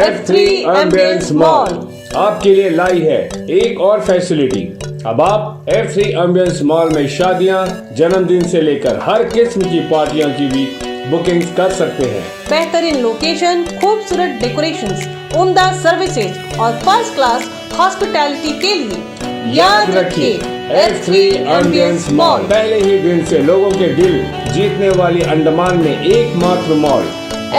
F3 ambience mall आपके लिए लाई है एक और फैसिलिटी। अब आप F3 एम्बियंस मॉल में शादियां, जन्मदिन से लेकर हर किस्म की पार्टियों की भी बुकिंग कर सकते हैं। बेहतरीन लोकेशन, खूबसूरत डेकोरेशंस, उम्दा सर्विसेज और फर्स्ट क्लास हॉस्पिटैलिटी के लिए याद रखिए F3 एम्बियंस मॉल। पहले ही दिन से लोगों के दिल जीतने वाली अंडमान में एकमात्र mall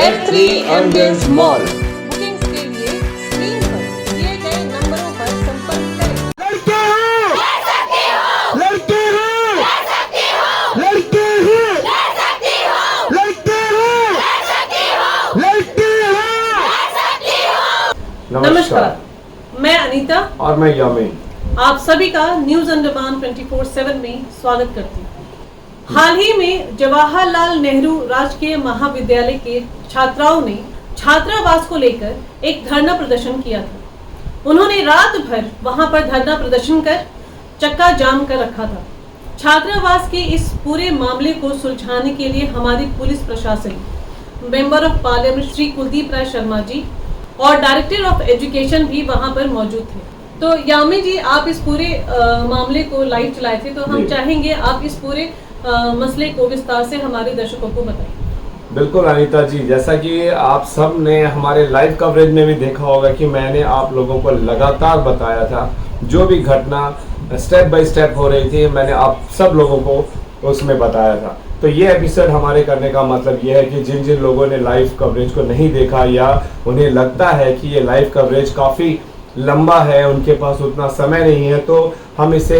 F3 ambience mall. Bookings के लिए स्क्रीन पर दिए गए नंबरों पर संपर्क करें। लड़के हैं ले सकती हो, लड़के हैं ले सकती हो, लड़के हैं ले सकती हो, लड़के हैं ले सकती हो, लड़के हैं ले सकती हो। नमस्कार, मैं अनीता और मैं यामीन। आप सभी का न्यूज अंडमान 24/7 में स्वागत करती हूँ। हाल ही में जवाहरलाल नेहरू राजकीय महाविद्यालय के छात्राओं ने छात्रावास को लेकर एक धरना प्रदर्शन किया था। उन्होंने रात भर वहां पर धरना प्रदर्शन कर चक्का जाम कर रखा था। छात्रावास के इस पूरे मामले को सुलझाने के लिए हमारी पुलिस प्रशासन, member of parliament Shri Kuldeep Rai Sharma ji और डायरेक्टर ऑफ एजुकेशन भी वहां पर मौजूद थे। तो यामी जी, आप इस पूरे मामले को लाइव चलाए थे, तो हम चाहेंगे आप इस पूरे मसले को विस्तार से हमारे दर्शकों को बताइए। बिल्कुल अनीता जी, जैसा कि आप सब ने हमारे लाइव कवरेज में भी देखा होगा कि मैंने आप लोगों को लगातार बताया था, जो भी घटना स्टेप बाय स्टेप हो रही थी मैंने आप सब लोगों को उसमें बताया था। तो ये एपिसोड हमारे करने का मतलब ये है कि जिन जिन लोगों ने लाइव कवरेज को नहीं देखा या उन्हें लगता है कि ये लाइव कवरेज काफ़ी लंबा है, उनके पास उतना समय नहीं है, तो हम इसे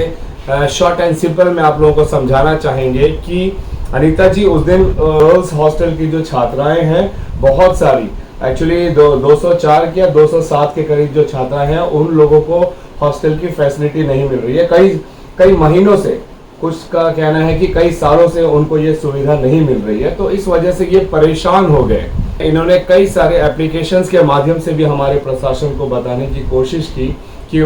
शॉर्ट एंड सिंपल में आप लोगों को समझाना चाहेंगे कि अनीता जी, उस दिन गर्ल्स हॉस्टल की जो छात्राएं हैं बहुत सारी, एक्चुअली 204 या 207 के करीब जो छात्राएं हैं, उन लोगों को हॉस्टल की फैसिलिटी नहीं मिल रही है। कई महीनों से, कुछ का कहना है कि कई सालों से उनको ये सुविधा नहीं मिल रही है। तो इस वजह से ये परेशान हो गए। इन्होंने कई सारे एप्लीकेशंस के माध्यम से भी हमारे प्रशासन को बताने की कोशिश की कि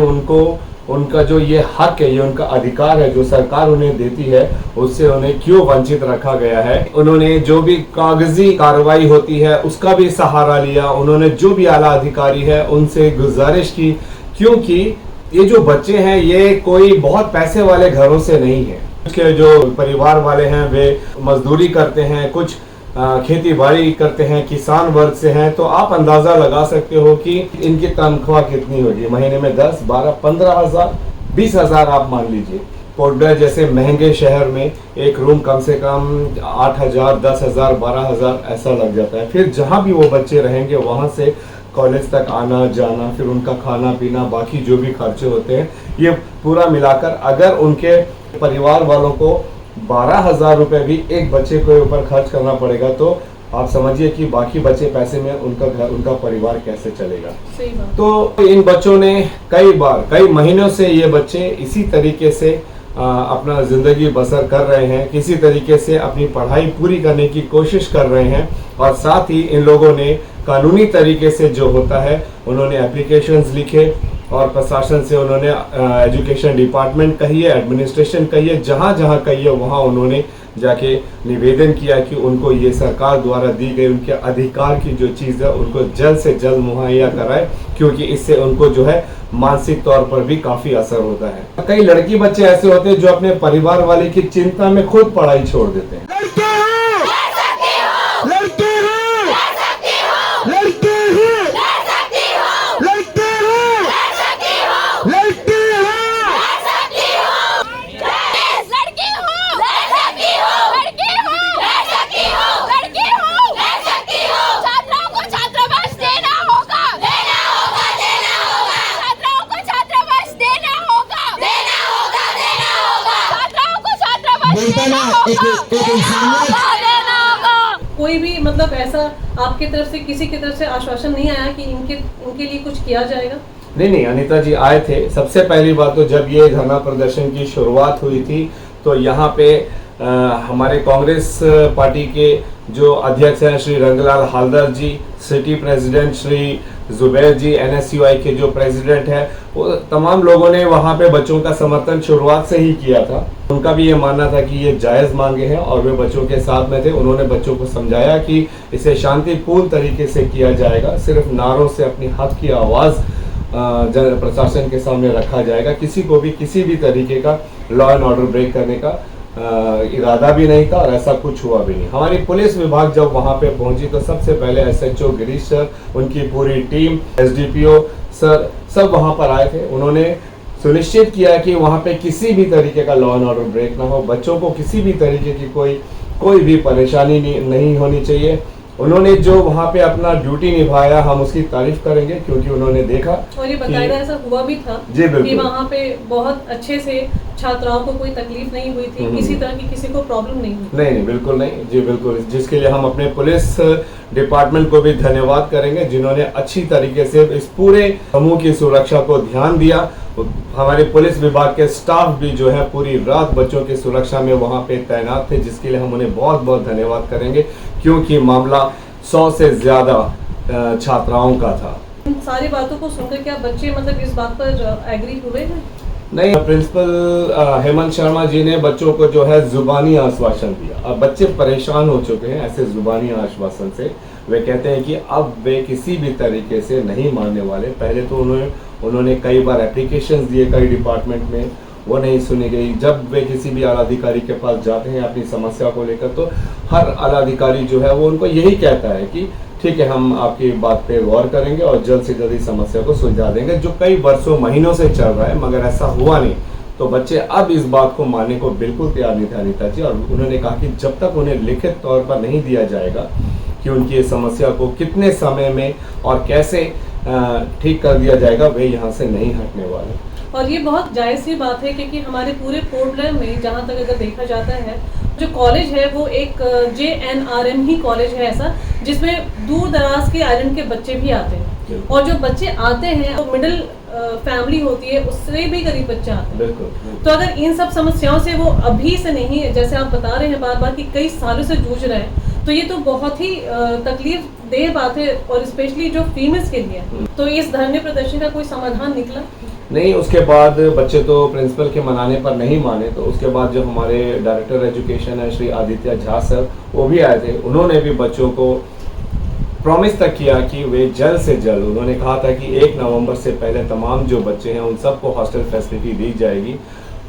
उनका जो ये हक है, ये उनका अधिकार है जो सरकार उन्हें देती है, उससे उन्हें क्यों वंचित रखा गया है। उन्होंने जो भी कागजी कार्रवाई होती है उसका भी सहारा लिया। उन्होंने जो भी आला अधिकारी है उनसे गुजारिश की, क्योंकि ये जो बच्चे हैं ये कोई बहुत पैसे वाले घरों से नहीं है। के जो परिवार वाले हैं वे मजदूरी करते हैं, कुछ खेती बाड़ी करते हैं, किसान वर्ग से हैं। तो आप अंदाजा लगा सकते हो कि इनकी तनख्वाह कितनी होगी महीने में। 10, 12, 15 हजार, 20 हजार आप मान लीजिए। पोर्ट ब्लेयर जैसे महंगे शहर में एक रूम कम से कम 8 हजार, 10 हजार, 12 हजार ऐसा लग जाता है। फिर जहाँ भी वो बच्चे रहेंगे वहाँ से कॉलेज तक आना जाना, फिर उनका खाना पीना, बाकी जो भी खर्चे होते हैं, ये पूरा मिलाकर अगर उनके परिवार वालों को 12,000 रुपये भी एक बच्चे के ऊपर खर्च करना पड़ेगा, तो आप समझिए कि बाकी बचे पैसे में उनका परिवार कैसे चलेगा। सही बात। तो इन बच्चों ने कई महीनों से ये बच्चे इसी तरीके से अपना जिंदगी बसर कर रहे हैं, किसी तरीके से अपनी पढ़ाई पूरी करने की कोशिश कर रहे हैं। और साथ ही इन लोगों ने कानूनी तरीके से जो होता है उन्होंने एप्लीकेशंस लिखे और प्रशासन से उन्होंने एजुकेशन डिपार्टमेंट कहिए, एडमिनिस्ट्रेशन कहिए, जहाँ जहाँ कहिए वहाँ उन्होंने जाके निवेदन किया कि उनको ये सरकार द्वारा दी गई उनके अधिकार की जो चीज़ है उनको जल्द से जल्द मुहैया कराए, क्योंकि इससे उनको जो है मानसिक तौर पर भी काफ़ी असर होता है। कई लड़की बच्चे ऐसे होते हैं जो अपने परिवार वाले की चिंता में खुद पढ़ाई छोड़ देते हैं। लड़के हैं ले सकती हो, लड़के हैं ले सकती हो, लड़के हैं ले सकती हो, लड़के हैं ले सकती हो, लड़के हैं ले सकती हो, लड़की हो ले सकती हो, लड़की हो ले सकती हो, लड़की हो ले सकती हो। छात्राओं को छात्रावास देना होगा, देना होगा, देना होगा। छात्राओं को छात्रावास देना होगा, देना होगा, देना होगा। छात्राओं को छात्रावास देना होगा, देना होगा। कोई भी मतलब ऐसा आपके तरफ से, किसी की तरफ से आश्वासन नहीं आया कि इनके लिए कुछ किया जाएगा? नहीं अनीता जी, आए थे। सबसे पहली बात तो जब ये धरना प्रदर्शन की शुरुआत हुई थी तो यहाँ पे हमारे कांग्रेस पार्टी के जो अध्यक्ष हैं श्री रंगलाल हालदर जी, सिटी प्रेसिडेंट श्री जुबैर जी NSUI के जो प्रेसिडेंट है, वो तमाम लोगों ने वहाँ पे बच्चों का समर्थन शुरुआत से ही किया था। उनका भी ये मानना था कि ये जायज़ मांगे हैं और वे बच्चों के साथ में थे। उन्होंने बच्चों को समझाया कि इसे शांतिपूर्ण तरीके से किया जाएगा, सिर्फ नारों से अपनी हक की आवाज़ प्रशासन के सामने रखा जाएगा। किसी को भी किसी भी तरीके का लॉ एंड ऑर्डर ब्रेक करने का इरादा भी नहीं था और ऐसा कुछ हुआ भी नहीं। हमारी पुलिस विभाग जब वहां पे पहुंची तो सबसे पहले SHO गिरीश सर, उनकी पूरी टीम, SDPO सर सब वहां पर आए थे। उन्होंने सुनिश्चित किया कि वहां पे किसी भी तरीके का लॉ एंड ऑर्डर ब्रेक ना हो, बच्चों को किसी भी तरीके की कोई भी परेशानी नहीं होनी चाहिए। उन्होंने जो वहाँ पे अपना ड्यूटी निभाया, हम उसकी तारीफ करेंगे, क्योंकि उन्होंने देखा और ये बताया ऐसा हुआ भी था जी बिल्कुल कि वहाँ पे बहुत अच्छे से छात्राओं को कोई तकलीफ नहीं हुई थी, किसी तरह की किसी को प्रॉब्लम नहीं हुई। नहीं बिल्कुल नहीं जी, बिल्कुल, जिसके लिए हम अपने पुलिस डिपार्टमेंट को भी धन्यवाद करेंगे, जिन्होंने अच्छी तरीके से इस पूरे समूह की सुरक्षा को ध्यान दिया। हमारे पुलिस विभाग के स्टाफ भी जो है पूरी रात बच्चों की सुरक्षा में वहाँ पे तैनात थे, जिसके लिए हम उन्हें बहुत बहुत धन्यवाद करेंगे, क्योंकि मामला 100 से ज़्यादा छात्राओं का था। इन सारी बातों को सुनकर क्या बच्चे मतलब इस बात पर एग्री हुए हैं? नहीं, प्रिंसिपल हेमंत शर्मा जी ने बच्चों को जो है जुबानी आश्वासन दिया। अब बच्चे परेशान हो चुके हैं ऐसे जुबानी आश्वासन से। वे कहते हैं कि अब वे किसी भी तरीके से नहीं मानने वाले। पहले तो उन्होंने कई बार एप्लीकेशंस दिए कई डिपार्टमेंट में, वो नहीं सुनी गई। जब वे किसी भी आला अधिकारी के पास जाते हैं अपनी समस्या को लेकर, तो हर आला अधिकारी जो है वो उनको यही कहता है कि ठीक है, हम आपकी बात पे गौर करेंगे और जल्द से जल्द इस समस्या को सुलझा देंगे, जो कई वर्षों महीनों से चल रहा है, मगर ऐसा हुआ नहीं। तो बच्चे अब इस बात को मानने को बिल्कुल तैयार नहीं थे अनीता जी, और उन्होंने कहा कि जब तक उन्हें लिखित तौर पर नहीं दिया जाएगा कि उनकी इस समस्या को कितने समय में और कैसे ठीक कर दिया जाएगा, वे यहाँ से नहीं हटने वाले। और ये बहुत जायज़ सी बात है, क्योंकि हमारे पूरे पोर्ट ब्लेयर में जहाँ तक अगर देखा जाता है, जो कॉलेज है वो एक JNRM ही कॉलेज है ऐसा, जिसमें दूर दराज के आइलैंड के बच्चे भी आते हैं, और जो बच्चे आते हैं वो मिडिल फैमिली होती है, उससे भी गरीब बच्चे आते हैं। तो अगर इन सब समस्याओं से वो अभी से नहीं, जैसे आप बता रहे हैं बार बार कि कई सालों से जूझ रहे हैं, तो ये तो बहुत ही तकलीफ देह बात है, और स्पेशली जो फीमेल्स के लिए। तो इस धरने प्रदर्शन का कोई समाधान निकला नहीं? उसके बाद बच्चे तो प्रिंसिपल के मनाने पर नहीं माने, तो उसके बाद जो हमारे डायरेक्टर एजुकेशन है श्री आदित्य झा सर, वो भी आए थे। उन्होंने भी बच्चों को प्रॉमिस तक किया कि वे जल्द से जल्द, उन्होंने कहा था कि 1 नवंबर से पहले तमाम जो बच्चे हैं उन सबको हॉस्टल फैसिलिटी दी जाएगी,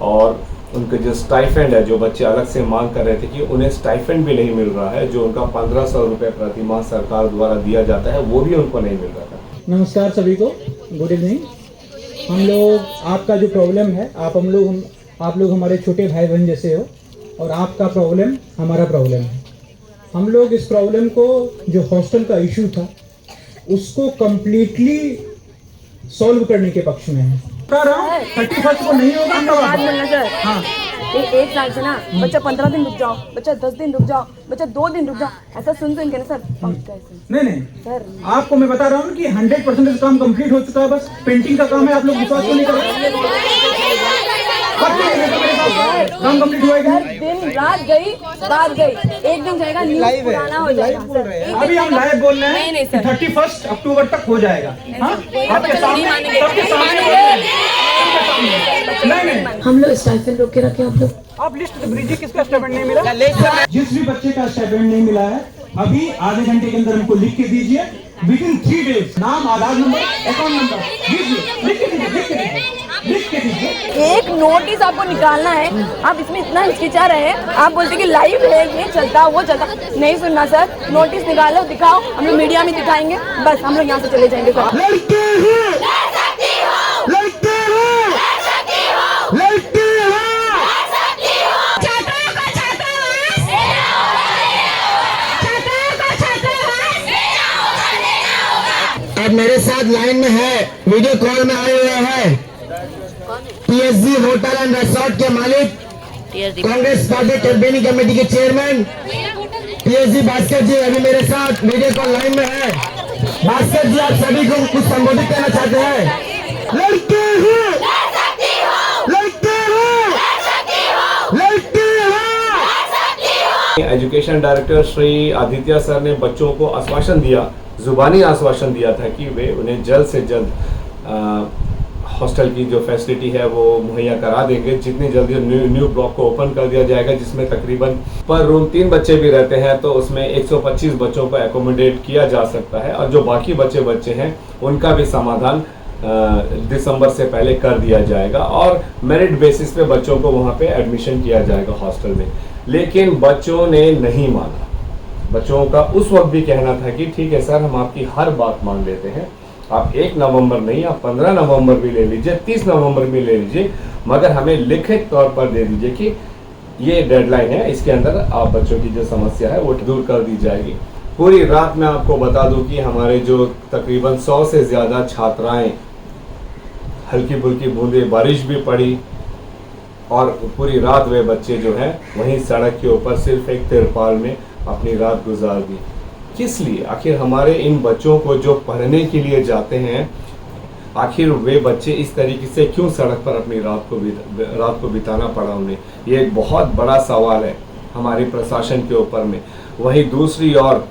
और उनके जो स्टाइफेंड है, जो बच्चे अलग से मांग कर रहे थे कि उन्हें स्टाइफेंड भी नहीं मिल रहा है, जो उनका 1500 रुपये प्रति माह सरकार द्वारा दिया जाता है, वो भी उनको नहीं मिल रहा था। नमस्कार सभी को, गुड इवनिंग। हम लोग, आपका जो प्रॉब्लम है, आप लोग हमारे छोटे भाई बहन जैसे हो, और आपका प्रॉब्लम हमारा प्रॉब्लम है। हम लोग इस प्रॉब्लम को, जो हॉस्टल का इशू था, उसको कंप्लीटली सॉल्व करने के पक्ष में है। 31 को नहीं होगा हाँ, एक साल से ना बच्चा 15 दिन रुक जाओ, बच्चा 10 दिन रुक जाओ, बच्चा 2 दिन रुक जाओ, ऐसा सुन के ना सर नहीं सर, आपको मैं बता रहा हूँ कि 100% काम कंप्लीट हो चुका है, बस पेंटिंग का काम है। आप लोग विश्वास क्यों नहीं कर रहे? काम कंप्लीट हुआ है। दिन रात गई, बात गई, एक दिन जाएगा, न्यूज़ पुराना हो जाएगा सर। अभी हम लाइव बोल रहे हैं, नहीं सर, 31 अक्टूबर तक हो जाएगा। हाँ? आपके सामने नहीं, हम लोग स्टाइफेंड रोक के रखे। आप लिस्ट दीजिए किसका स्टाइपेंड नहीं मिला। जिस भी बच्चे का स्टाइपेंड नहीं मिला है, अभी आधे घंटे के अंदर हमको लिख के दीजिए। विदिन 3 डेज नाम, आधार नंबर, अकाउंट नंबर दीजिए, लिख के दीजिए। एक नोटिस आपको निकालना है, आप इसमें इतना हिचकिचा रहे हैं, आप बोलते कि लाइव है, ये चलता वो चलता, नहीं सुनना सर। नोटिस निकालो, दिखाओ, हम लोग मीडिया में दिखाएंगे, बस हम लोग यहाँ से चले जाएंगे सर। लड़के हो, लड़के हो, लड़के हो। अब मेरे साथ लाइन में है, वीडियो कॉल में आए हुए हैं PSG होटल एंड रिसोर्ट के मालिक, कांग्रेस पार्टी कैंपेनिंग कमेटी के चेयरमैन PSG भास्कर जी अभी मेरे साथ वीडियो कॉल लाइन में है। भास्कर जी, आप सभी को कुछ संबोधित करना चाहते हैं? लड़के हो, लड़के हो, लड़के हो। Education director Shri Aditya sir ने बच्चों को आश्वासन दिया ज़ुबानी आश्वासन दिया था कि वे उन्हें जल्द से जल्द हॉस्टल की जो फैसिलिटी है वो मुहैया करा देंगे। जितनी जल्दी न्यू ब्लॉक को ओपन कर दिया जाएगा, जिसमें तकरीबन पर रूम 3 बच्चे भी रहते हैं, तो उसमें 125 बच्चों को एकोमोडेट किया जा सकता है। और जो बाकी बच्चे हैं उनका भी समाधान दिसंबर से पहले कर दिया जाएगा और मेरिट बेसिस पे बच्चों को वहाँ पे एडमिशन किया जाएगा हॉस्टल में। लेकिन बच्चों ने नहीं माना। बच्चों का उस वक्त भी कहना था कि ठीक है सर, हम आपकी हर बात मान लेते हैं, आप 1 नवंबर नहीं, आप 15 नवंबर भी ले लीजिए, 30 नवंबर भी ले लीजिए, मगर हमें लिखित तौर पर दे दीजिए कि ये डेडलाइन है, इसके अंदर आप बच्चों की जो समस्या है वो दूर कर दी जाएगी। पूरी रात मैं आपको बता दूं कि हमारे जो तकरीबन 100 से ज़्यादा छात्राएं, हल्की फुल्की बूंदे बारिश भी पड़ी और पूरी रात वे बच्चे जो हैं वहीं सड़क के ऊपर सिर्फ एक तिरपाल में अपनी रात गुजार दी। किस लिए? आखिर हमारे इन बच्चों को जो पढ़ने के लिए जाते हैं, आखिर वे बच्चे इस तरीके से क्यों सड़क पर अपनी रात को बिताना पड़ा उन्हें? ये एक बहुत बड़ा सवाल है हमारे प्रशासन के ऊपर में। वहीं दूसरी ओर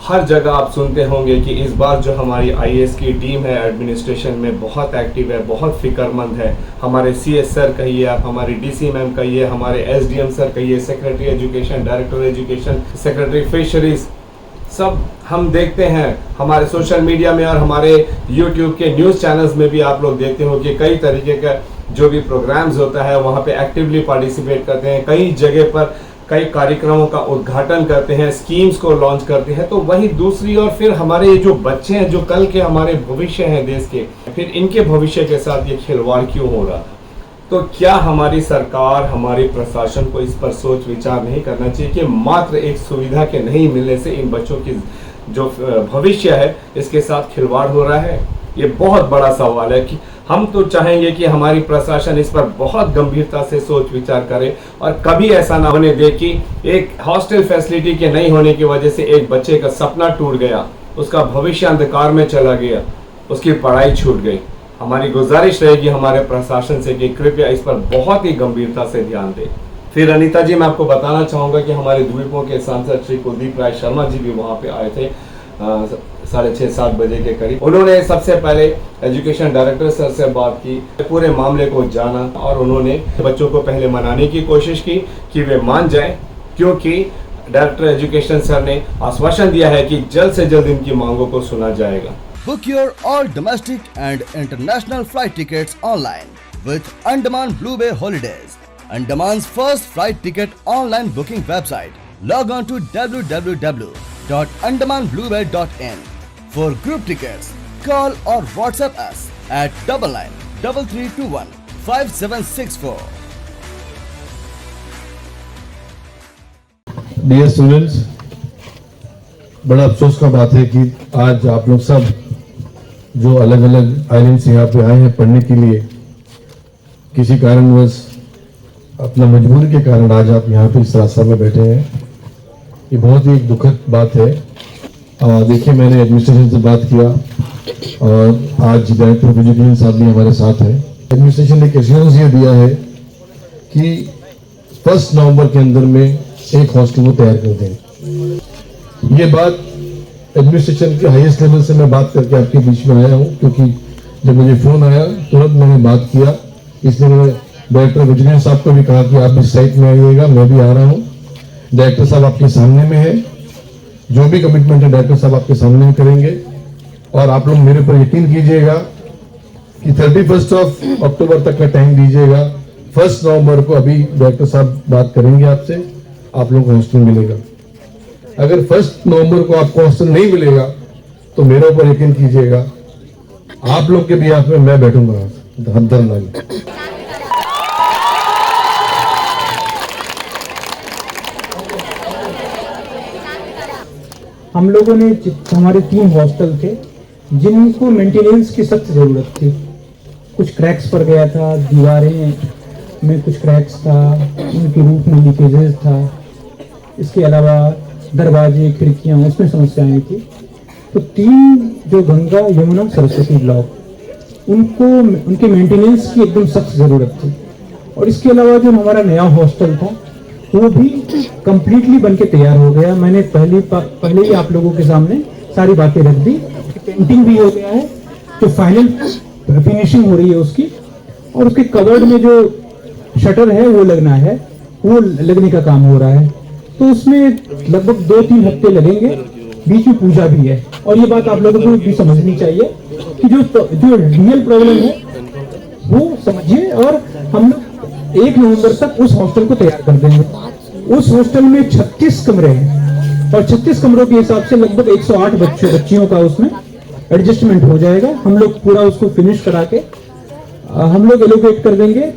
हर जगह आप सुनते होंगे कि इस बार जो हमारी आईएएस की टीम है एडमिनिस्ट्रेशन में बहुत एक्टिव है, बहुत फिक्रमंद है। हमारे सीएस सर कहिए, आप हमारी डीसी मैम कहिए, हमारे एसडीएम सर कहिए, secretary education, director education, secretary fisheries, सब हम देखते हैं हमारे सोशल मीडिया में और हमारे यूट्यूब के न्यूज़ चैनल्स में भी आप लोग देखते हो कि कई तरीके का जो भी प्रोग्राम्स होता है वहाँ पे एक्टिवली पार्टिसिपेट करते हैं। कई जगह पर कई कार्यक्रमों का उद्घाटन करते हैं, स्कीम्स को लॉन्च करते हैं। तो वही दूसरी ओर फिर हमारे ये जो बच्चे हैं, जो कल के हमारे भविष्य हैं देश के, फिर इनके भविष्य के साथ ये खिलवाड़ क्यों हो रहा था? तो क्या हमारी सरकार, हमारी प्रशासन को इस पर सोच विचार नहीं करना चाहिए कि मात्र एक सुविधा के नहीं मिलने से इन बच्चों की जो भविष्य है इसके साथ खिलवाड़ हो रहा है? ये बहुत बड़ा सवाल है कि हम तो चाहेंगे कि हमारी प्रशासन इस पर बहुत गंभीरता से सोच विचार करे और कभी ऐसा ना होने दे कि एक हॉस्टल फैसिलिटी के नहीं होने की वजह से एक बच्चे का सपना टूट गया, उसका भविष्य अंधकार में चला गया, उसकी पढ़ाई छूट गई। हमारी गुजारिश रहेगी हमारे प्रशासन से कि कृपया इस पर बहुत ही गंभीरता से ध्यान दें। फिर अनीता जी, मैं आपको बताना चाहूँगा कि हमारे द्वीपों के सांसद श्री कुलदीप राय शर्मा जी भी वहाँ पे आए थे 6:30-7 बजे के करीब। उन्होंने सबसे पहले एजुकेशन डायरेक्टर सर से बात की, पूरे मामले को जाना और उन्होंने बच्चों को पहले मनाने की कोशिश की कि वे मान जाएं, क्योंकि डायरेक्टर एजुकेशन सर ने आश्वासन दिया है कि जल्द से जल्द इनकी मांगों को सुना जाएगा। Book your all domestic and international flight tickets online with Andaman Blue Bay Holidays, Andaman's first flight ticket online booking website. Log on to www.andamanbluebay.in. For group tickets, call or WhatsApp us at 993321 5764. Dear students, बड़ा अफसोस का बात है कि आज आप लोग सब जो अलग अलग आइलैंड से यहाँ पे आए हैं पढ़ने के लिए, किसी कारणवश अपना मजबूरी के कारण आज आप यहाँ पे इस रास्ता में बैठे हैं। ये बहुत ही एक दुखद बात है। देखिए, मैंने एडमिनिस्ट्रेशन से बात किया और आज डायरेक्टर ऑफ एजुकेशन साहब भी हमारे साथ हैं। एडमिनिस्ट्रेशन ने एश्योरेंस ये दिया है कि 1 नवंबर के अंदर में एक हॉस्टल को तैयार कर दें। ये बात एडमिनिस्ट्रेशन के हाईएस्ट लेवल से मैं बात करके आपके बीच में आया हूँ, क्योंकि जब मुझे फोन आया तुरंत मैंने बात किया। इसलिए मैंने डायरेक्टर ऑफ एजुकेशन साहब को भी कहा कि आप इस साइट में आइएगा, मैं भी आ रहा हूँ। डायरेक्टर साहब आपके सामने में है, जो भी कमिटमेंट है डायरेक्टर साहब आपके सामने करेंगे। और आप लोग मेरे पर यकीन कीजिएगा कि 31 अक्टूबर तक का टाइम दीजिएगा। 1 नवंबर को अभी डायरेक्टर साहब बात करेंगे आपसे, आप लोगों को हॉस्टल मिलेगा। अगर 1 नवंबर को आपको हॉस्टल नहीं मिलेगा तो मेरे ऊपर यकीन कीजिएगा, आप लोग के बिहाफ में मैं बैठूंगा धरना में। हम लोगों ने हमारे 3 हॉस्टल थे जिनको मेंटेनेंस की सख्त ज़रूरत थी। कुछ क्रैक्स पड़ गया था, दीवारें में कुछ क्रैक्स था, उनके रूफ में लीकेजेस था, इसके अलावा दरवाजे खिड़कियाँ उसमें समस्याएं थी। तो 3 जो गंगा यमुना सरस्वती ब्लॉक, उनके मेंटेनेंस की एकदम सख्त ज़रूरत थी। और इसके अलावा जो हमारा नया हॉस्टल था वो भी कंप्लीटली बनके तैयार हो गया। मैंने पहले ही आप लोगों के सामने सारी बातें रख दी, पेंटिंग भी हो गया है, जो फाइनल फिनिशिंग हो रही है उसकी, और उसके कवर्ड में जो शटर है वो लगना है, वो लगने का काम हो रहा है। तो उसमें लगभग 2-3 हफ्ते लगेंगे, बीच में पूजा भी है। और ये बात आप लोगों को भी समझनी चाहिए कि जो रियल प्रॉब्लम है वो समझिए, और हम लोग 1 नवंबर तक उस हॉस्टल को तैयार कर देंगे। उस हॉस्टल में 36 कमरे हैं, और 36 कमरों के हिसाब से लगभग 108 बच्चियों का उसमें एडजस्टमेंट हो जाएगा। हम लोग पूरा उसको फिनिश करा के हम लोग एलोकेट कर देंगे।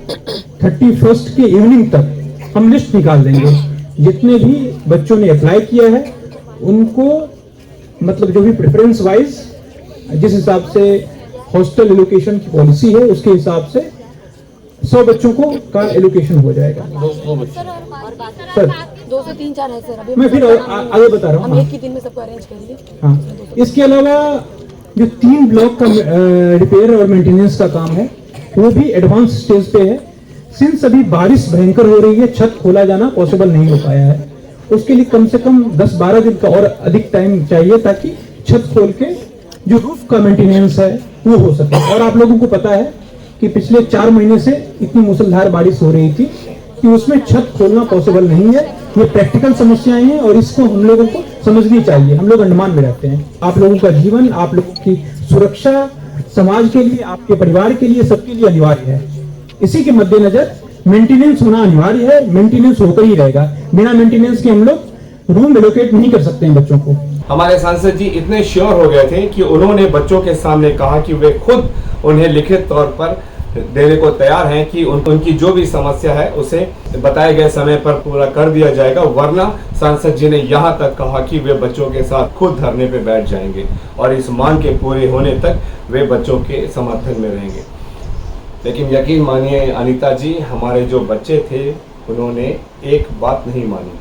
31 के इवनिंग तक हम लिस्ट निकाल देंगे, जितने भी बच्चों ने अप्लाई किया है उनको, मतलब जो भी प्रेफरेंस वाइज जिस हिसाब से हॉस्टल एलोकेशन की पॉलिसी है उसके हिसाब से 100 बच्चों को का एलोकेशन हो जाएगा। सर 2 से 3-4 है सर, अभी मैं फिर आगे बता रहा हम हूँ। एक ही दिन में सबको अरेंज करेंगे। हाँ, इसके अलावा जो 3 ब्लॉक का रिपेयर और मेंटेनेंस का काम है वो भी एडवांस स्टेज पे है। सिंस अभी बारिश भयंकर हो रही है, छत खोला जाना पॉसिबल नहीं हो पाया है। उसके लिए कम से कम 10-12 दिन का और अधिक टाइम चाहिए, ताकि छत खोल के जो रूफ का मेंटेनेंस है वो हो सके। और आप लोगों को पता है कि पिछले 4 महीने से इतनी मूसलाधार बारिश हो रही थी कि उसमें छत खोलना पॉसिबल नहीं है। ये प्रैक्टिकल समस्याएं हैं और इसको हम लोगों को समझनी चाहिए। हम लोग अंडमान में रहते हैं, आप लोगों का जीवन, आप लोगों की सुरक्षा समाज के लिए, आपके परिवार के लिए, सबके लिए अनिवार्य है। इसी के मद्देनजर मेंटेनेंस होना अनिवार्य है, मेंटेनेंस होकर ही रहेगा। बिना मेंटेनेंस के हम लोग रूम एलोकेट नहीं कर सकते हैं बच्चों को। हमारे सांसद जी इतने श्योर हो गए थे कि उन्होंने बच्चों के सामने कहा कि वे खुद उन्हें लिखित तौर पर देने को तैयार हैं कि उनकी जो भी समस्या है उसे बताए गए समय पर पूरा कर दिया जाएगा। वरना सांसद जी ने यहाँ तक कहा कि वे बच्चों के साथ खुद धरने पे बैठ जाएंगे और इस मांग के पूरे होने तक वे बच्चों के समर्थन में रहेंगे। लेकिन यकीन मानिए अनीता जी, हमारे जो बच्चे थे उन्होंने एक बात नहीं मानी।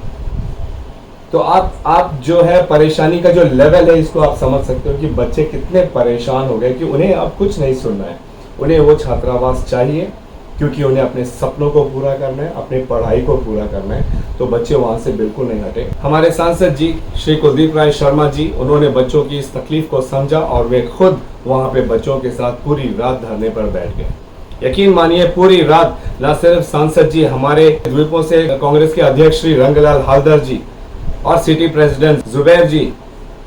तो आप जो है परेशानी का जो लेवल है इसको आप समझ सकते हो कि बच्चे कितने परेशान हो गए कि उन्हें अब कुछ नहीं सुनना है। उन्हें वो छात्रावास चाहिए क्योंकि उन्हें अपने सपनों को पूरा करना है, अपनी पढ़ाई को पूरा करना है। तो बच्चे वहां से बिल्कुल नहीं हटे। हमारे सांसद जी श्री कुलदीप राय शर्मा जी, उन्होंने बच्चों की इस तकलीफ को समझा और वे खुद वहां पे बच्चों के साथ पूरी रात धरने पर बैठ गए। यकीन मानिए पूरी रात न सिर्फ सांसद जी, हमारे द्वीपों से कांग्रेस के अध्यक्ष श्री रंगलाल हालदर जी और सिटी प्रेसिडेंट जुबैर जी,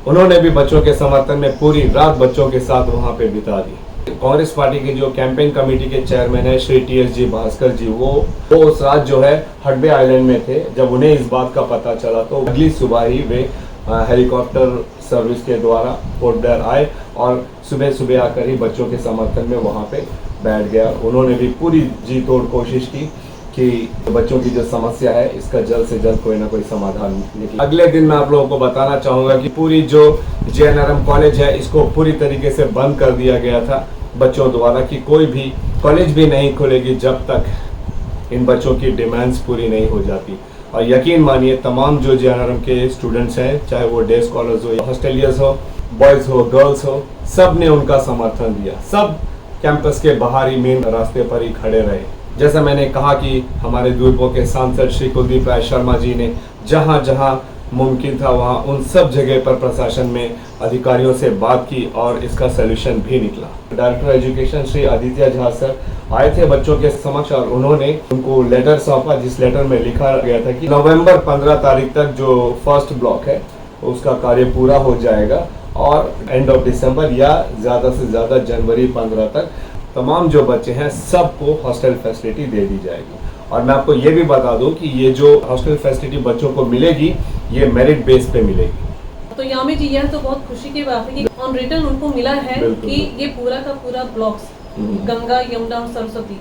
उन्होंने भी बच्चों के समर्थन में पूरी रात बच्चों के साथ वहां पे बिता दी। कांग्रेस पार्टी के जो कैंपेन कमेटी के चेयरमैन है श्री TSG भास्कर जी, वो उस रात जो है हडबे आइलैंड में थे। जब उन्हें इस बात का पता चला तो अगली सुबह ही वे हेलीकॉप्टर सर्विस के द्वारा पोर्ट ब्लेयर आए और सुबह सुबह आकर ही बच्चों के समर्थन में वहां पे बैठ गया। उन्होंने भी पूरी जी तोड़ कोशिश की कि बच्चों की जो समस्या है इसका जल्द से जल्द कोई ना कोई समाधान निकले। अगले दिन मैं आप लोगों को बताना चाहूँगा कि पूरी जो JNRM कॉलेज है इसको पूरी तरीके से बंद कर दिया गया था बच्चों द्वारा कि कोई भी कॉलेज भी नहीं खुलेगी जब तक इन बच्चों की डिमांड्स पूरी नहीं हो जाती। और यकीन मानिए तमाम जो JNRM के स्टूडेंट्स हैं, चाहे वो डे स्कॉलर्स हो, हॉस्टेलियर्स हो, बॉयज़ हो, गर्ल्स हो, सब ने उनका समर्थन दिया। सब कैंपस के बाहरी मेन रास्ते पर ही खड़े रहे। जैसा मैंने कहा कि हमारे द्वीपों के सांसद श्री कुलदीप राय शर्मा जी ने जहां जहां मुमकिन था वहां उन सब जगह पर प्रशासन में अधिकारियों से बात की और इसका सलूशन भी निकला। Director education Shri Aditya Jha sir आए थे बच्चों के समक्ष और उन्होंने उनको लेटर सौंपा, जिस लेटर में लिखा गया था कि नवंबर 15 तारीख तक जो फर्स्ट ब्लॉक है उसका कार्य पूरा हो जाएगा और एंड ऑफ दिसंबर या ज़्यादा से ज़्यादा जनवरी 15 तक तमाम जो बच्चे हैं सबको हॉस्टल फैसिलिटी दे दी जाएगी। और मैं आपको ये भी बता दूं कि ये जो हॉस्टल फैसिलिटी बच्चों को मिलेगी ये मेरिट बेस पे मिलेगी। तो यामी जी, यह तो बहुत खुशी की बात है कि ऑन रिटर्न उनको मिला है कि ये पूरा का पूरा ब्लॉक्स गंगा, यमुना और सरस्वती,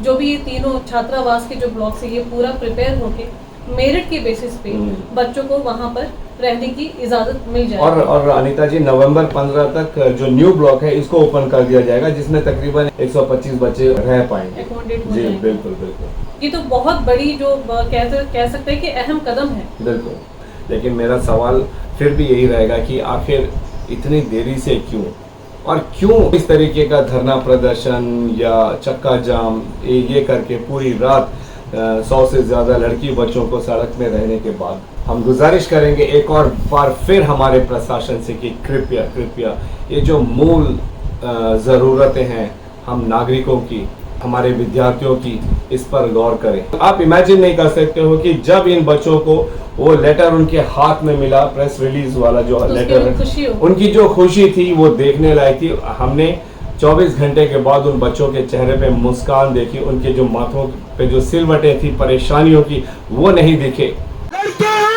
जो भी ये तीनों छात्रावास के जो ब्लॉक्स है ये पूरा प्रिपेयर होके मेरिट के बेसिस पे बच्चों को वहाँ पर रहने की इजाजत मिल जाएगी। और अनीता जी, नवंबर 15 तक जो न्यू ब्लॉक है इसको ओपन कर दिया जाएगा जिसमें तकरीबन 125 बच्चे रह पाएंगे। जी बिल्कुल बिल्कुल। ये तो बहुत बड़ी जो कह सकते हैं कि अहम कदम है। बिल्कुल। लेकिन मेरा सवाल फिर भी यही रहेगा कि आखिर इतनी देरी से क्यों, और क्यों इस तरीके का धरना प्रदर्शन या चक्का जाम ये करके पूरी रात 100 से ज़्यादा लड़की बच्चों को सड़क में रहने के बाद हम गुजारिश करेंगे एक और बार फिर हमारे प्रशासन से कि कृपया कृपया ये जो मूल ज़रूरतें हैं हम नागरिकों की, हमारे विद्यार्थियों की, इस पर गौर करें। आप इमेजिन नहीं कर सकते हो कि जब इन बच्चों को वो लेटर उनके हाथ में मिला, प्रेस रिलीज वाला जो लेटर, उनकी जो खुशी थी वो देखने लायक थी। हमने 24 घंटे के बाद उन बच्चों के चेहरे पे मुस्कान देखी, उनके जो माथों पे जो सिलवटें थी परेशानियों की वो नहीं दिखे। लड़के हो,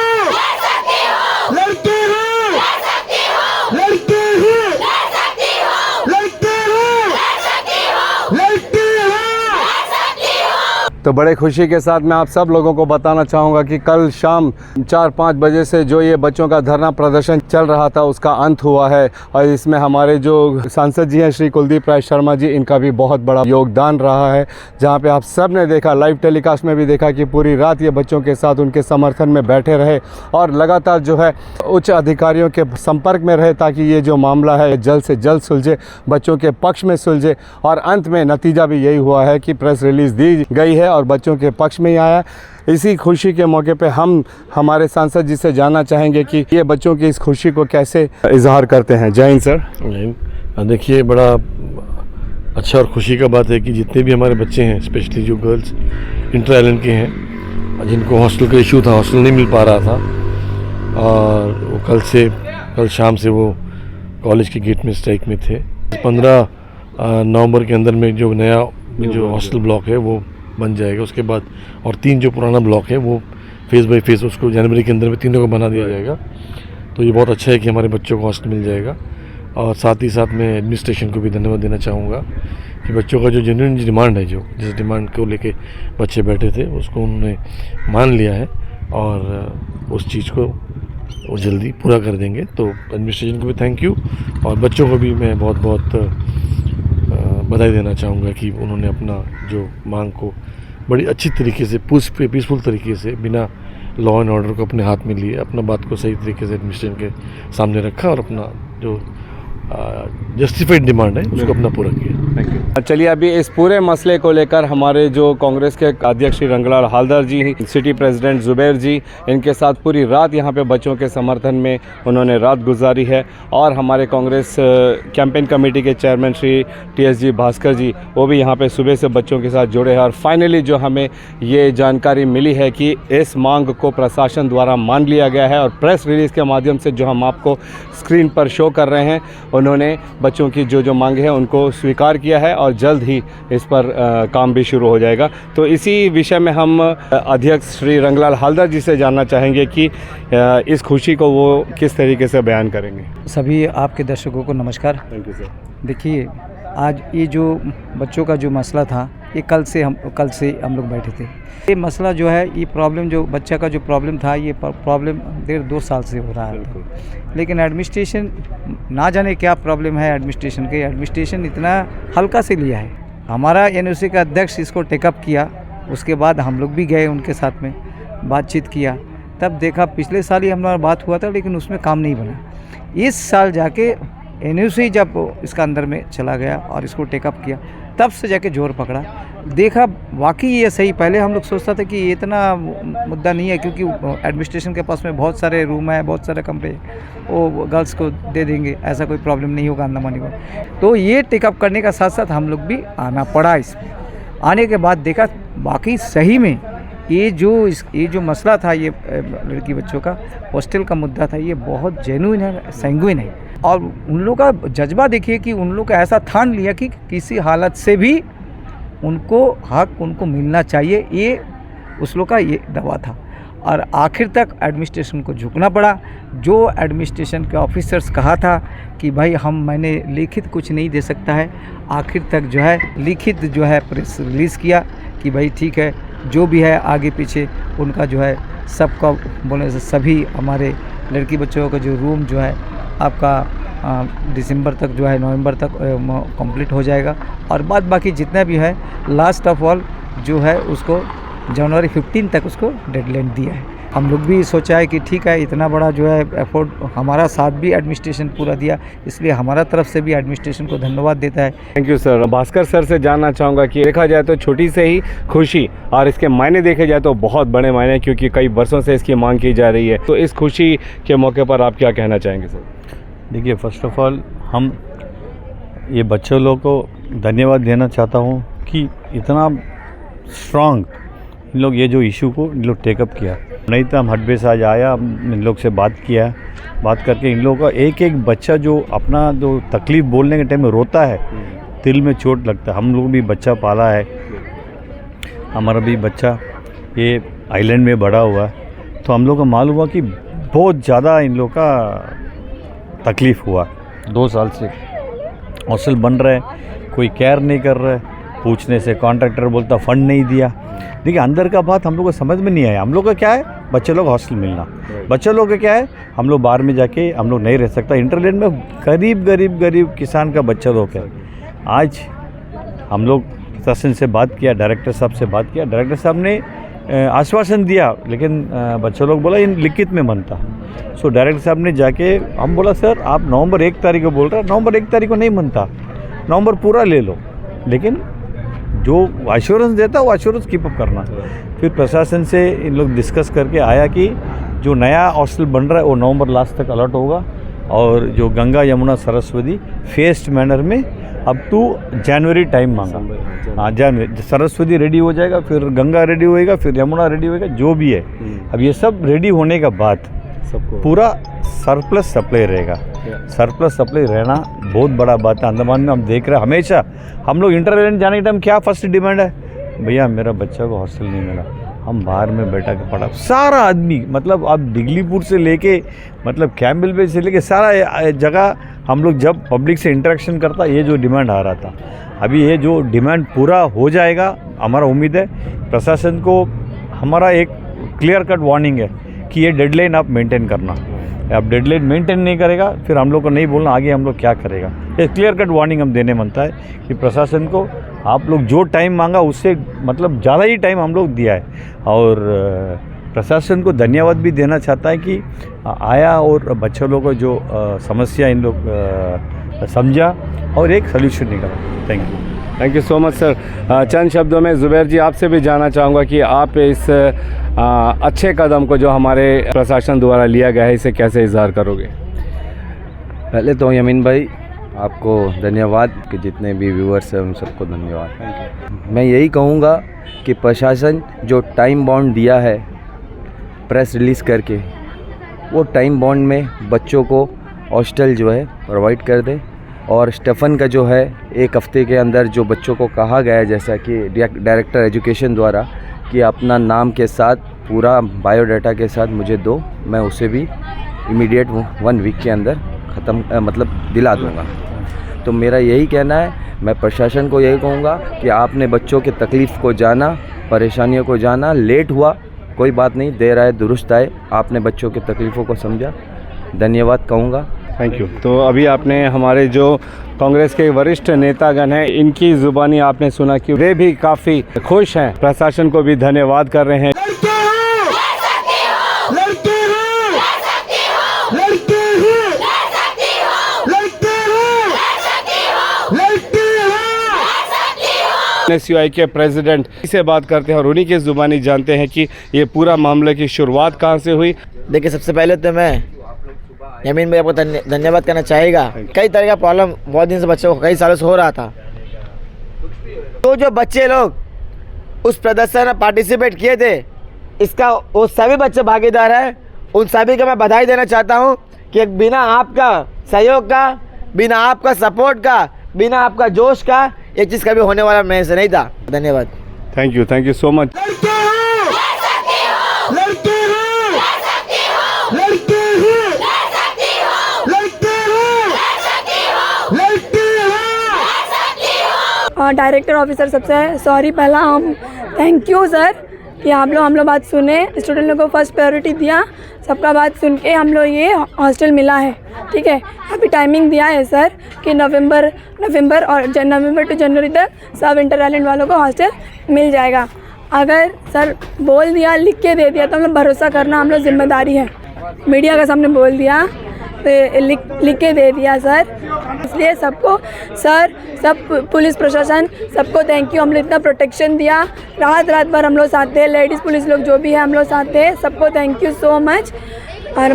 लड़के हो, लड़के हो, लड़के हो, लड़के हो। तो बड़े खुशी के साथ मैं आप सब लोगों को बताना चाहूँगा कि कल शाम 4-5 बजे से जो ये बच्चों का धरना प्रदर्शन चल रहा था उसका अंत हुआ है, और इसमें हमारे जो सांसद जी हैं श्री कुलदीप राय शर्मा जी, इनका भी बहुत बड़ा योगदान रहा है। जहाँ पे आप सब ने देखा, लाइव टेलीकास्ट में भी देखा कि पूरी रात ये बच्चों के साथ उनके समर्थन में बैठे रहे और लगातार जो है उच्च अधिकारियों के संपर्क में रहे ताकि ये जो मामला है जल्द से जल्द सुलझे, बच्चों के पक्ष में सुलझे। और अंत में नतीजा भी यही हुआ है कि प्रेस रिलीज़ दी गई है और बच्चों के पक्ष में ही आया। इसी खुशी के मौके पे हम हमारे सांसद जी से जानना चाहेंगे कि ये बच्चों की इस खुशी को कैसे इजहार करते हैं। जय हिंद सर। देखिए, बड़ा अच्छा और खुशी का बात है कि जितने भी हमारे बच्चे हैं, स्पेशली जो गर्ल्स इंटर आइलैंड के हैं, जिनको हॉस्टल का इशू था, हॉस्टल नहीं मिल पा रहा था, और वो कल शाम से वो कॉलेज के गेट में स्ट्राइक में थे। 15 नवंबर के अंदर में जो नया जो हॉस्टल ब्लॉक है वो बन जाएगा। उसके बाद और 3 जो पुराना ब्लॉक है वो फेज़ बाय फेज़ उसको जनवरी के अंदर में तीनों को बना दिया जाएगा। तो ये बहुत अच्छा है कि हमारे बच्चों को हॉस्टल मिल जाएगा। और साथ ही साथ मैं एडमिनिस्ट्रेशन को भी धन्यवाद देना चाहूँगा कि बच्चों का जो जेन्युइन डिमांड है, जो जिस डिमांड को लेके बच्चे बैठे थे उसको उन्होंने मान लिया है और उस चीज़ को वो जल्दी पूरा कर देंगे। तो एडमिनिस्ट्रेशन को भी थैंक यू, और बच्चों को भी मैं बहुत बहुत बधाई देना चाहूँगा कि उन्होंने अपना जो मांग को बड़ी अच्छी तरीके से पीसफुल तरीके से बिना लॉ एंड ऑर्डर को अपने हाथ में लिए अपना बात को सही तरीके से एडमिनिस्ट्रेशन के सामने रखा और अपना जो जस्टिफाइड डिमांड है उसको अपना पूरा किया। Thank you. चलिए, अभी इस पूरे मसले को लेकर हमारे जो कांग्रेस के अध्यक्ष श्री रंगलाल हालदार जी, सिटी प्रेसिडेंट जुबैर जी, इनके साथ पूरी रात यहाँ पे बच्चों के समर्थन में उन्होंने रात गुजारी है। और हमारे कांग्रेस कैंपेन कमेटी के चेयरमैन श्री TSG भास्कर जी, वो भी यहाँ पे सुबह से बच्चों के साथ जुड़े हैं। और फाइनली जो हमें ये जानकारी मिली है कि इस मांग को प्रशासन द्वारा मान लिया गया है, और प्रेस रिलीज़ के माध्यम से जो हम आपको स्क्रीन पर शो कर रहे हैं, उन्होंने बच्चों की जो मांगे हैं उनको स्वीकार किया है और जल्द ही इस पर काम भी शुरू हो जाएगा। तो इसी विषय में हम अध्यक्ष श्री रंगलाल हालदार जी से जानना चाहेंगे कि इस खुशी को वो किस तरीके से बयान करेंगे। सभी आपके दर्शकों को नमस्कार। Thank you sir. देखिए, आज ये जो बच्चों का जो मसला था, ये कल से हम लोग बैठे थे। ये मसला जो है, ये प्रॉब्लम जो बच्चा का जो प्रॉब्लम था, ये प्रॉब्लम 1.5-2 साल से हो रहा है। लेकिन एडमिनिस्ट्रेशन ना जाने क्या प्रॉब्लम है एडमिनिस्ट्रेशन इतना हल्का से लिया है। हमारा NOC का अध्यक्ष इसको टेकअप किया, उसके बाद हम लोग भी गए उनके साथ में बातचीत किया। तब देखा, पिछले साल ही हमारा बात हुआ था लेकिन उसमें काम नहीं बना। इस साल जाके NOC जब इसका अंदर में चला गया और इसको टेकअप किया, तब से जाके जोर पकड़ा। देखा वाकई ये सही। पहले हम लोग सोचता था कि ये इतना मुद्दा नहीं है, क्योंकि एडमिनिस्ट्रेशन के पास में बहुत सारे रूम है, बहुत सारे कमरे, वो गर्ल्स को दे देंगे, ऐसा कोई प्रॉब्लम नहीं होगा अंडमान को। तो ये टेकअप करने का साथ साथ हम लोग भी आना पड़ा। इसमें आने के बाद देखा वाकई सही में ये जो मसला था, ये लड़की बच्चों का हॉस्टल का मुद्दा था, ये बहुत जेन्युइन है, सैंगुइन है। और उन लोग का जज्बा देखिए कि उन लोग का ऐसा ठान लिया कि किसी हालत से भी उनको हक उनको मिलना चाहिए, ये उस लोग का ये दवा था। और आखिर तक एडमिनिस्ट्रेशन को झुकना पड़ा। जो एडमिनिस्ट्रेशन के ऑफिसर्स कहा था कि भाई मैंने लिखित कुछ नहीं दे सकता है, आखिर तक जो है लिखित जो है प्रेस रिलीज़ किया कि भाई ठीक है, जो भी है आगे पीछे उनका जो है सबका बोलने से सभी हमारे लड़की बच्चों का जो रूम जो है आपका दिसंबर तक जो है, नवंबर तक कंप्लीट हो जाएगा। और बाद बाकी जितना भी है, लास्ट ऑफ ऑल जो है उसको जनवरी 15 तक उसको डेडलाइन दिया है। हम लोग भी सोचा है कि ठीक है, इतना बड़ा जो है एफर्ट हमारा साथ भी एडमिनिस्ट्रेशन पूरा दिया, इसलिए हमारा तरफ से भी एडमिनिस्ट्रेशन को धन्यवाद देता है। Thank you sir. Bhaskar sir से जानना चाहूँगा कि देखा जाए तो छोटी से ही खुशी और इसके मायने देखे जाए तो बहुत बड़े मायने, क्योंकि कई वर्षों से इसकी मांग की जा रही है, तो इस खुशी के मौके पर आप क्या कहना चाहेंगे सर? देखिए, फर्स्ट ऑफ ऑल हम ये बच्चों लोग को धन्यवाद देना चाहता हूँ कि इतना स्ट्रांग इन लोग ये जो इशू को इन लोग टेकअप किया। नहीं तो हम हटबे से आज आया, इन लोग से बात किया, बात करके इन लोगों का एक एक बच्चा जो अपना जो तकलीफ़ बोलने के टाइम में रोता है, दिल में चोट लगता है। हम लोग भी बच्चा पाला है, हमारा भी बच्चा ये आइलैंड में बड़ा हुआ है, तो हम लोग को मालूम हुआ कि बहुत ज़्यादा इन लोग का तकलीफ़ हुआ। 2 साल से हॉस्टल बन रहा है, कोई केयर नहीं कर रहा है, पूछने से कॉन्ट्रैक्टर बोलता फंड नहीं दिया। देखिए, अंदर का बात हम लोग को समझ में नहीं आया। हम लोग का क्या है, बच्चे लोग हॉस्टल मिलना, बच्चे लोग का क्या है, हम लोग बाहर में जाके हम लोग नहीं रह सकता। इंटरलैंड में गरीब किसान का बच्चा लोग है। आज हम लोग प्रशासन से बात किया, डायरेक्टर साहब से बात किया, डायरेक्टर साहब ने आश्वासन दिया, लेकिन बच्चे लोग बोला इन लिखित में बनता। सो डायरेक्टर साहब ने जाके हम बोला सर आप नवंबर 1 तारीख को बोल रहे हैं, नवंबर 1 तारीख को नहीं बनता, नवंबर पूरा ले लो, लेकिन जो एश्योरेंस देता है वो एश्योरेंस कीप अप करना। फिर प्रशासन से इन लोग डिस्कस करके आया कि जो नया हॉस्टल बन रहा है वो नवंबर लास्ट तक अलॉट होगा, और जो गंगा यमुना सरस्वती फेस्ड मैनर में अप टू जनवरी टाइम मांगा। हाँ, जनवरी सरस्वती रेडी हो जाएगा, फिर गंगा रेडी होएगा, फिर यमुना रेडी होएगा, जो भी है। अब ये सब रेडी होने का बाद पूरा सरप्लस सप्लाई रहेगा। सरप्लस सप्लाई रहना बहुत बड़ा बात है। अंडमान में हम देख रहे हैं, हमेशा हम लोग इंटरलैंड जाने के टाइम क्या फर्स्ट डिमांड है, भैया मेरा बच्चा को हॉस्टल नहीं मिला, हम बाहर में बैठा के पढ़ा। सारा आदमी, मतलब आप दिगलीपुर से लेके मतलब कैम्बल पे से लेके सारा जगह हम लोग जब पब्लिक से इंटरेक्शन करता, ये जो डिमांड आ रहा था, अभी ये जो डिमांड पूरा हो जाएगा, हमारा उम्मीद है। प्रशासन को हमारा एक क्लियर कट वार्निंग है कि ये डेडलाइन आप मेंटेन करना। आप डेडलाइन मेंटेन नहीं करेगा, फिर हम लोग को नहीं बोलना आगे हम लोग क्या करेगा। ये क्लियर कट वार्निंग हम देने बनता है कि प्रशासन को आप लोग जो टाइम मांगा उससे मतलब ज़्यादा ही टाइम हम लोग दिया है। और प्रशासन को धन्यवाद भी देना चाहता है कि आया और बच्चों लोगों को जो समस्या इन लोग समझा और एक सल्यूशन निकाला। Thank you so much sir. चंद शब्दों में जुबैर जी आपसे भी जानना चाहूँगा कि आप इस अच्छे कदम को जो हमारे प्रशासन द्वारा लिया गया है, इसे कैसे इजहार करोगे? पहले तो यमीन भाई आपको धन्यवाद, कि जितने भी व्यूअर्स हैं उन सबको धन्यवाद। मैं यही कहूँगा कि प्रशासन जो टाइम बाउंड दिया है प्रेस रिलीज़ करके, वो टाइम बाउंड में बच्चों को हॉस्टल जो है प्रोवाइड कर दे। और स्टेफन का जो है 1 हफ्ते के अंदर जो बच्चों को कहा गया है, जैसा कि डायरेक्टर एजुकेशन द्वारा, कि अपना नाम के साथ पूरा बायोडाटा के साथ मुझे दो, मैं उसे भी इमीडिएट 1 वीक के अंदर ख़त्म मतलब दिला दूँगा। तो मेरा यही कहना है, मैं प्रशासन को यही कहूँगा कि आपने बच्चों की तकलीफ़ को जाना, परेशानियों को जाना, लेट हुआ कोई बात नहीं, देर आए दुरुस्त आए, आपने बच्चों की तकलीफ़ों को समझा, धन्यवाद कहूँगा। Thank you. तो अभी आपने हमारे जो कांग्रेस के वरिष्ठ नेतागण हैं, इनकी ज़ुबानी आपने सुना कि वे भी काफ़ी खुश हैं, प्रशासन को भी धन्यवाद कर रहे हैं। NSUI के प्रेसिडेंट से बात करते हैं और उन्हीं की ज़ुबानी जानते हैं कि ये पूरा मामले की शुरुआत कहाँ से हुई। देखिए, सबसे पहले तो मैं यमीन भाई आपको धन्यवाद करना चाहेगा। कई तरह का प्रॉब्लम बहुत दिन से बच्चों को कई सालों से हो रहा था, तो जो बच्चे लोग उस प्रदर्शन में पार्टिसिपेट किए थे, इसका वो सभी बच्चे भागीदार हैं। उन सभी को मैं बधाई देना चाहता हूं कि बिना आपका सहयोग का, बिना आपका सपोर्ट का, बिना आपका जोश का ये चीज़ कभी होने वाला मेरे से नहीं था। धन्यवाद। Thank you so much. Director officer सबसे सॉरी, पहला हम थैंक यू सर कि हम लोग बात सुने, स्टूडेंट लोगों को फर्स्ट प्रायोरिटी दिया, सबका बात सुन के हम लोग ये हॉस्टल मिला है। ठीक है, अभी टाइमिंग दिया है सर कि नवंबर और नवंबर टू जनवरी तक सब इंटर आइलैंड वालों को हॉस्टल मिल जाएगा। अगर सर बोल दिया, लिख के दे दिया तो हम लोग भरोसा करना हम लोग जिम्मेदारी है। मीडिया का सामने बोल दिया तो लिख के दे दिया सर, इसलिए सबको सर, सब पुलिस प्रशासन सबको थैंक यू। हम लोग इतना प्रोटेक्शन दिया, रात भर हम लोग साथ थे, लेडीज़ पुलिस लोग जो भी है हम लोग साथ थे, सबको थैंक यू सो मच। और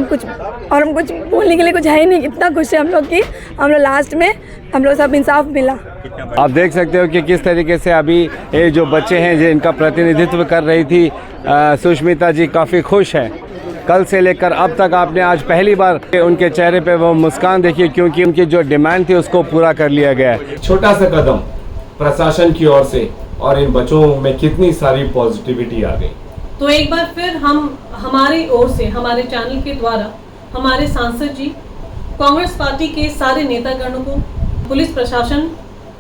हम कुछ बोलने के लिए कुछ है ही नहीं, इतना खुश है हम लोग कि हम लोग लास्ट में हम लोग सब इंसाफ मिला। आप देख सकते हो कि किस तरीके से अभी ये जो बच्चे हैं जिनका प्रतिनिधित्व कर रही थी सुष्मिता जी, काफ़ी खुश हैं। कल से लेकर अब तक आपने आज पहली बार उनके चेहरे पे वो मुस्कान देखी, क्योंकि उनकी जो डिमांड थी उसको पूरा कर लिया गया है। छोटा सा कदम प्रशासन की ओर से और इन बच्चों में कितनी सारी पॉजिटिविटी आ गई। तो एक बार फिर हम हमारी ओर से, हमारे चैनल के द्वारा हमारे सांसद जी, कांग्रेस पार्टी के सारे नेतागणों को, पुलिस प्रशासन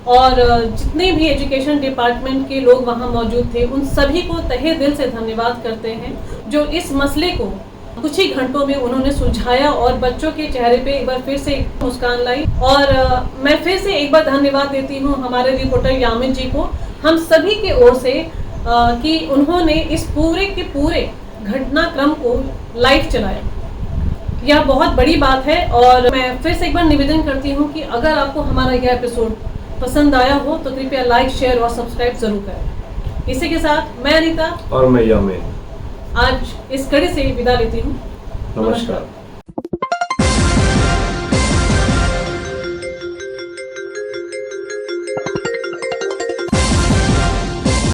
और जितने भी एजुकेशन डिपार्टमेंट के लोग वहां मौजूद थे, उन सभी को तहे दिल से धन्यवाद करते हैं जो इस मसले को कुछ ही घंटों में उन्होंने सुलझाया और बच्चों के चेहरे पे एक बार फिर से मुस्कान लाई। और मैं फिर से एक बार धन्यवाद देती हूँ हमारे रिपोर्टर यामिन जी को, हम सभी के ओर से कि उन्होंने इस पूरे के पूरे घटनाक्रम को लाइव चलाया। यह बहुत बड़ी बात है और मैं फिर से एक बार निवेदन करती हूँ कि अगर आपको हमारा यह एपिसोड पसंद आया हो तो कृपया लाइक, शेयर और सब्सक्राइब जरूर करें। इसी के साथ मैं अनीता और मैं यामिन आज इस कड़ी से विदा लेती हूँ। नमस्कार।